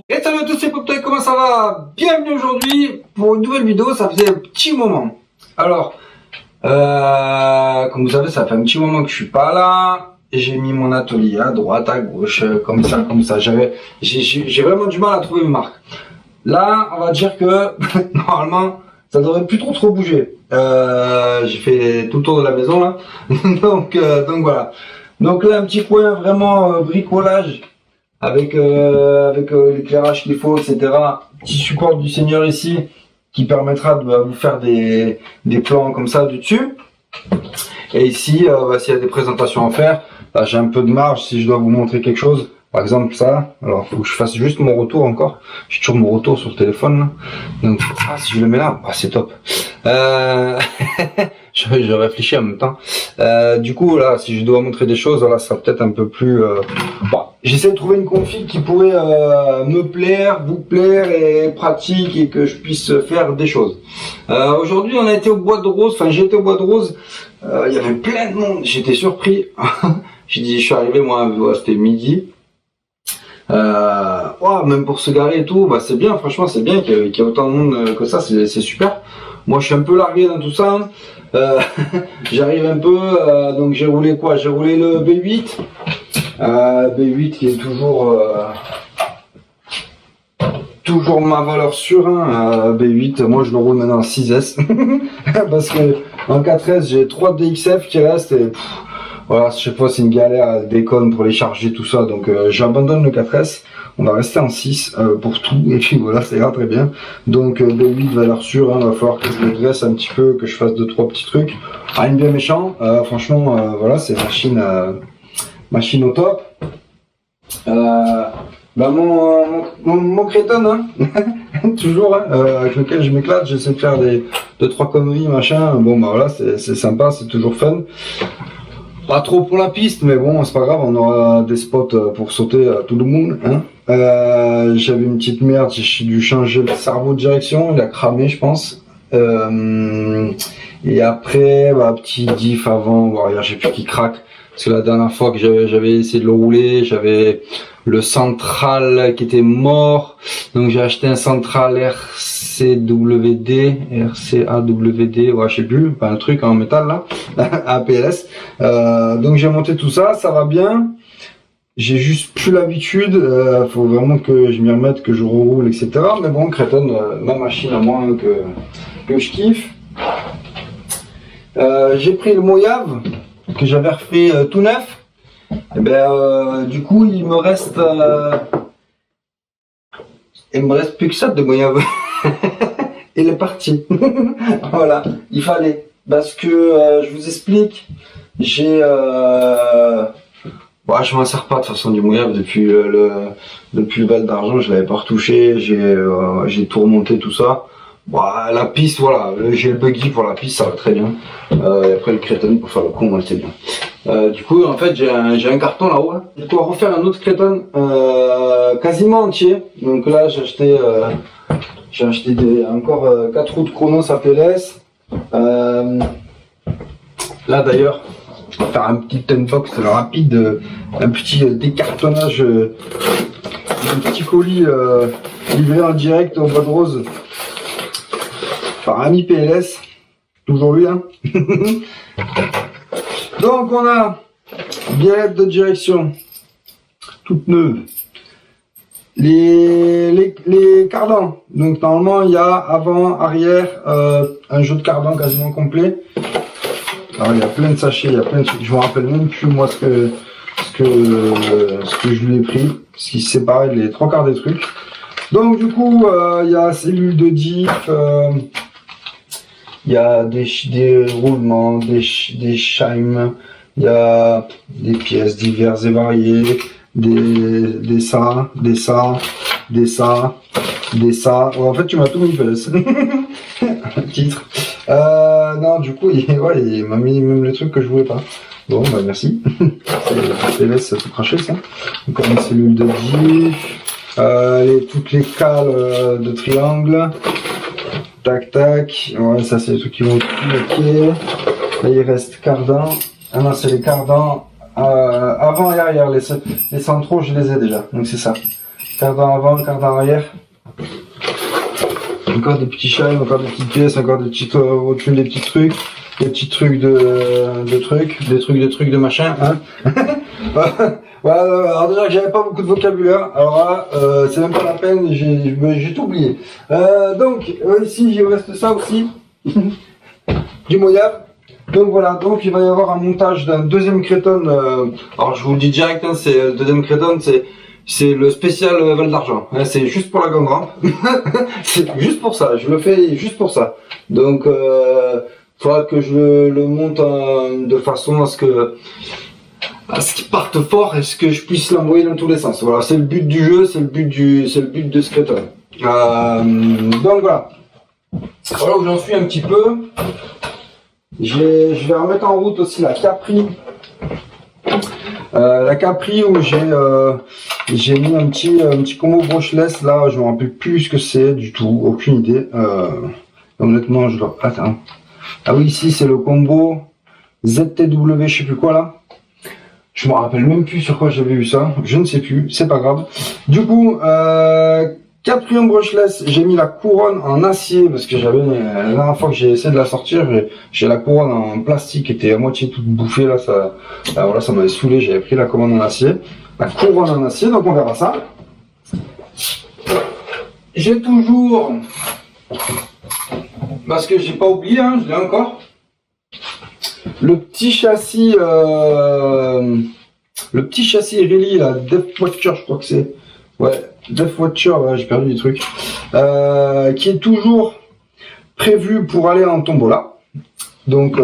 Et salut à tous, c'est Poptoy, comment ça va? Bienvenue aujourd'hui pour une nouvelle vidéo, ça faisait un petit moment. Alors, comme vous savez, ça fait un petit moment que je suis pas là. J'ai mis mon atelier à droite, à gauche, comme ça. J'ai vraiment du mal à trouver une marque. Là, on va dire que normalement, ça devrait plus trop bouger. J'ai fait tout le tour de la maison là, donc voilà. Donc là, un petit coin vraiment bricolage avec l'éclairage qu'il faut, etc. Petit support du Seigneur ici qui permettra de vous faire des plans comme ça du dessus. Et ici, s'il y a des présentations à faire, là j'ai un peu de marge si je dois vous montrer quelque chose. Par exemple ça, alors faut que je fasse juste mon retour encore. J'ai toujours mon retour sur le téléphone là. Donc si je le mets là, c'est top. Je réfléchis en même temps. Du coup là, si je dois montrer des choses, voilà, ça sera peut-être un peu plus. J'essaie de trouver une config qui pourrait me plaire, vous plaire et pratique et que je puisse faire des choses. Aujourd'hui, on a été au Bois de Rose. Enfin, j'ai été au Bois de Rose. Il y avait plein de monde. J'étais surpris. J'ai dit, je suis arrivé moi, c'était midi. Même pour se garer et tout, c'est bien, franchement c'est bien qu'il y ait autant de monde que ça, c'est super. Moi je suis un peu largué dans tout ça. J'arrive un peu, donc j'ai roulé quoi? J'ai roulé le B8. B8 qui est toujours ma valeur sûre, hein. B8, moi je le roule maintenant en 6S. Parce que en 4S j'ai 3 DXF qui restent et voilà, chaque fois c'est une galère, déconne pour les charger, tout ça, donc j'abandonne le 4S, on va rester en 6 pour tout, et puis voilà, ça ira très bien. Donc B8 valeur sûre, va falloir que je le graisse un petit peu, que je fasse 2-3 petits trucs. Rien de bien méchant, franchement, voilà, c'est machine au top. Mon Créton, hein, toujours, avec lequel je m'éclate, j'essaie de faire 2-3 conneries, machin, voilà, c'est sympa, c'est toujours fun. Pas trop pour la piste, mais bon, c'est pas grave, on aura des spots pour sauter à tout le monde, hein. J'avais une petite merde, j'ai dû changer le cerveau de direction, il a cramé, je pense. Et après, petit diff avant, regarde, j'ai plus qui craque. Parce que la dernière fois que j'avais essayé de le rouler, j'avais le central qui était mort. Donc j'ai acheté un central RCWD, je sais plus, un truc en métal là, APS. Donc j'ai monté tout ça, ça va bien. J'ai juste plus l'habitude, faut vraiment que je m'y remette, que je reroule, etc. Mais bon, Créton, ma machine à moi que je kiffe. J'ai pris le Mojave que j'avais refait tout neuf. Et du coup il me reste plus que ça de Mojave. Il est parti. Voilà, il fallait, parce que je vous explique, je m'en sers pas de toute façon du Mojave depuis le Val d'Argent, je l'avais pas retouché, j'ai tout remonté tout ça. La piste, voilà, j'ai le buggy pour la piste, ça va très bien. Et après le Créton pour faire le con, c'est bien. Du coup, en fait, j'ai un carton là-haut. Hein. Je dois refaire un autre Créton quasiment entier. Donc là, j'ai acheté encore 4 roues de Chronos APLS. Là d'ailleurs, on va faire un petit unbox rapide, un petit décartonnage d'un petit colis livré en direct au Bois de Rose par Ami PLS, toujours lui, hein. Donc on a biellette de direction toute neuve, les cardans, donc normalement il y a avant, arrière, un jeu de cardans quasiment complet. Alors il y a plein de sachets, il y a plein de trucs, je me rappelle même plus moi ce que je lui ai pris, parce qu'il séparait les 3/4 des trucs. Donc du coup il y a cellule de diff, il y a des roulements, des chimes, il y a des pièces diverses et variées, des ça. Ouais, en fait tu m'as tout mis, titre. Non, du coup il m'a mis même les trucs que je voulais pas. Bon, merci. C'est tout craché ça. Encore une cellule de diff, toutes les cales de triangle. Tac tac, ouais, ça c'est les trucs qui vont cliquer. Là il reste cardan. Ah non, c'est les cardans avant et arrière. Les centraux je les ai déjà, donc c'est ça. carte en avant, carte en arrière. Encore des petits chats, encore des petites pièces, encore des petites rotules, des petits trucs de machin, hein. Voilà, alors déjà que j'avais pas beaucoup de vocabulaire, alors là, c'est même pas la peine, j'ai tout oublié. Donc, ici, il reste ça aussi, du Mojave. Donc voilà, donc il va y avoir un montage d'un deuxième Creton, alors je vous le dis direct, hein, c'est le deuxième Creton, c'est le spécial Val d'Argent, hein, c'est juste pour la grande rampe, c'est juste pour ça, je le fais juste pour ça. Donc, faudra que je le monte de façon à ce qu'il parte fort et que je puisse l'envoyer dans tous les sens. Voilà, c'est le but du jeu, c'est le but de ce Creton. Donc voilà. Voilà où j'en suis un petit peu. Je vais remettre en route aussi la Capri. La Capri où j'ai mis un petit combo brushless là, je me rappelle plus ce que c'est du tout, aucune idée. Honnêtement, je dois. Attends. Ah oui, ici c'est le combo ZTW, je sais plus quoi là. Je me rappelle même plus sur quoi j'avais vu ça, je ne sais plus, c'est pas grave. Du coup, Capri brushless, j'ai mis la couronne en acier parce que j'avais la dernière fois que j'ai essayé de la sortir, j'ai la couronne en plastique qui était à moitié toute bouffée là, voilà, ça m'avait saoulé, j'avais pris la couronne en acier. La couronne en acier, donc on verra ça. J'ai toujours, parce que j'ai pas oublié, hein, je l'ai encore, le petit châssis Riley, la Death Watcher, je crois que c'est. Ouais, Death Watcher, ouais, j'ai perdu des trucs. Qui est toujours prévu pour aller en tombola. Donc,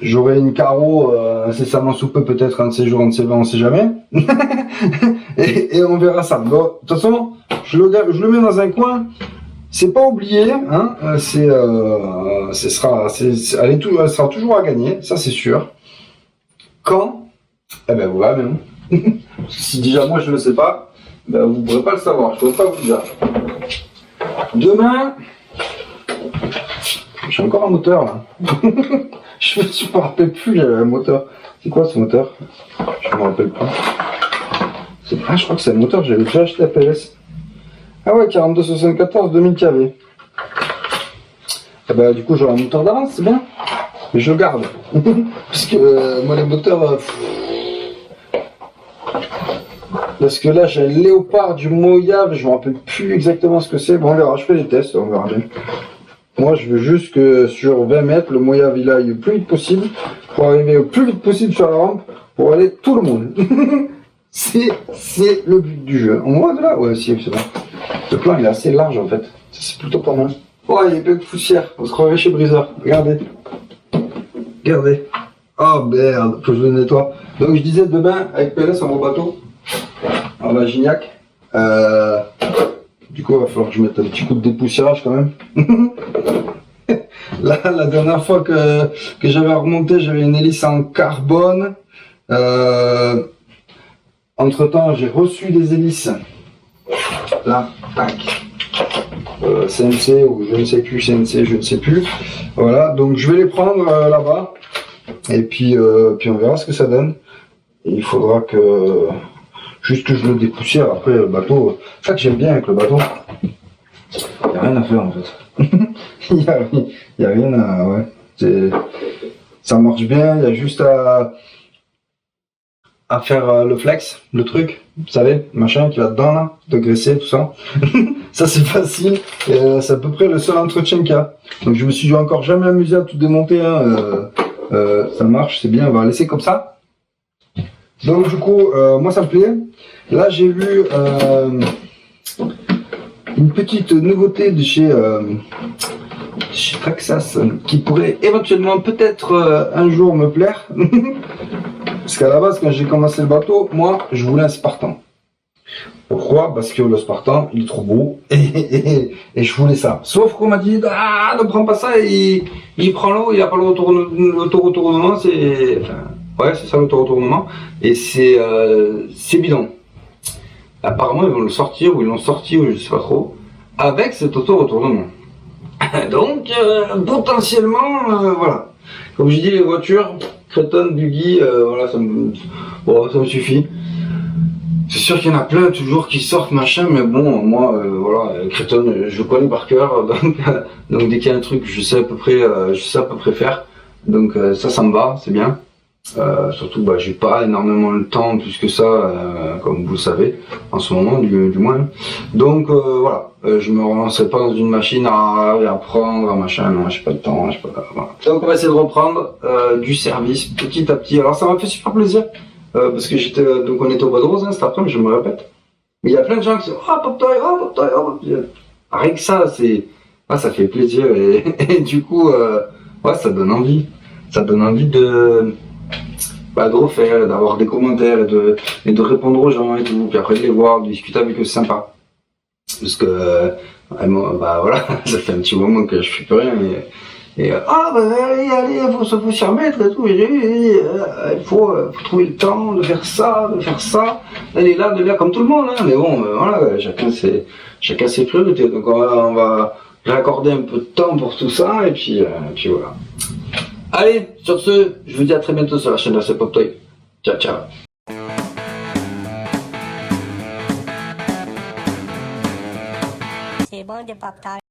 j'aurai une carreau incessamment sous peu, peut-être un de ces jours, un de ces 20, on sait jamais. et on verra ça. Bon, de toute façon, je le mets dans un coin. C'est pas oublié, hein, elle sera toujours à gagner, ça c'est sûr. Quand? Eh ben vous verrez même. Si déjà moi je ne le sais pas, ben vous ne pourrez pas le savoir, je ne pourrais pas vous dire. Demain, j'ai encore un moteur là. Je me rappelle plus, j'avais un moteur. C'est quoi ce moteur? Je me rappelle pas. Ah, je crois que c'est le moteur que j'avais déjà acheté à PLS. Ah ouais, 4274 2000 kV. Et bah du coup j'aurai un moteur d'avance, c'est bien. Mais je le garde. Parce que moi les moteurs... Parce que là j'ai le Léopard du Mojave, je me rappelle plus exactement ce que c'est. Bon on verra, je fais les tests, on verra bien. Moi je veux juste que sur 20 mètres, le Mojave il aille le plus vite possible. Pour arriver le plus vite possible sur la rampe, pour aller tout le monde. C'est le but du jeu. On voit de là? Ouais, si, c'est bon. Le plan il est assez large en fait. C'est plutôt pas mal. Oh, il y a plein de poussière. On se croirait chez Briseur. Regardez. Regardez. Oh merde, faut que je le nettoie. Donc je disais demain avec PLS en mon bateau. En la Gignac. Du coup, il va falloir que je mette un petit coup de dépoussiérage quand même. Là, la dernière fois que j'avais remonté, j'avais une hélice en carbone. Entre temps, j'ai reçu des hélices. Là, tac. CNC ou je ne sais plus, CNC, je ne sais plus. Voilà, donc je vais les prendre là-bas. Et puis on verra ce que ça donne. Et il faudra que juste que je le dépoussière. Après le bateau, ça que j'aime bien avec le bateau, il n'y a rien à faire en fait. Il y a rien à... Ouais. Ça marche bien, il y a juste à faire le flex, le truc, vous savez, le machin qui va dedans là, de graisser, tout ça. Ça c'est facile, c'est à peu près le seul entretien qu'il y a. Donc je me suis encore jamais amusé à tout démonter, hein. Ça marche, c'est bien, on va laisser comme ça. Donc du coup, moi ça me plaît. Là j'ai vu une petite nouveauté de chez Traxxas qui pourrait éventuellement peut-être un jour me plaire. Parce qu'à la base, quand j'ai commencé le bateau, moi, je voulais un Spartan. Pourquoi? Parce que le Spartan, il est trop beau et je voulais ça. Sauf qu'on m'a dit, ah, ne prends pas ça, il prend l'eau, il n'a pas l'auto-retournement, c'est... Enfin, ouais, c'est ça l'auto-retournement. Et c'est bidon. Apparemment, ils vont le sortir, ou ils l'ont sorti, ou je sais pas trop, avec cet auto-retournement. Donc, potentiellement, voilà. Comme je dis, les voitures... Creton, buggy, voilà, ça me suffit. c'est sûr qu'il y en a plein toujours qui sortent machin, mais bon, moi, voilà, Creighton, je le connais par cœur, donc dès qu'il y a un truc, je sais à peu près faire. Donc ça me va, c'est bien. Surtout, bah, j'ai pas énormément le temps plus que ça, comme vous le savez, en ce moment, du moins. Donc voilà, je me relancerai pas dans une machine à apprendre, à machin, non, j'ai pas de temps, j'ai pas, voilà. Donc on va essayer de reprendre du service petit à petit. Alors ça m'a fait super plaisir, parce que donc on était au Bois de Rose, hein, cet après-midi, je me répète. Mais il y a plein de gens qui disent oh Pop Toy, oh Pop Toy, oh Pop Toy. Rien que ça, ça fait plaisir et du coup, ouais, ça donne envie. Ça donne envie de refaire, d'avoir des commentaires et de répondre aux gens et tout, puis après de les voir, de discuter avec eux, c'est sympa. Parce que, bah voilà, ça fait un petit moment que je fais plus rien allez, faut s'y remettre et tout, il faut trouver le temps de faire ça, d'aller là, comme tout le monde, hein, mais bon, voilà, chacun ses priorités, donc on va raccorder un peu de temps pour tout ça, et puis voilà. Allez, sur ce, je vous dis à très bientôt sur la chaîne de C'est Pop Toy. Ciao, ciao. C'est bon de Pop Toy.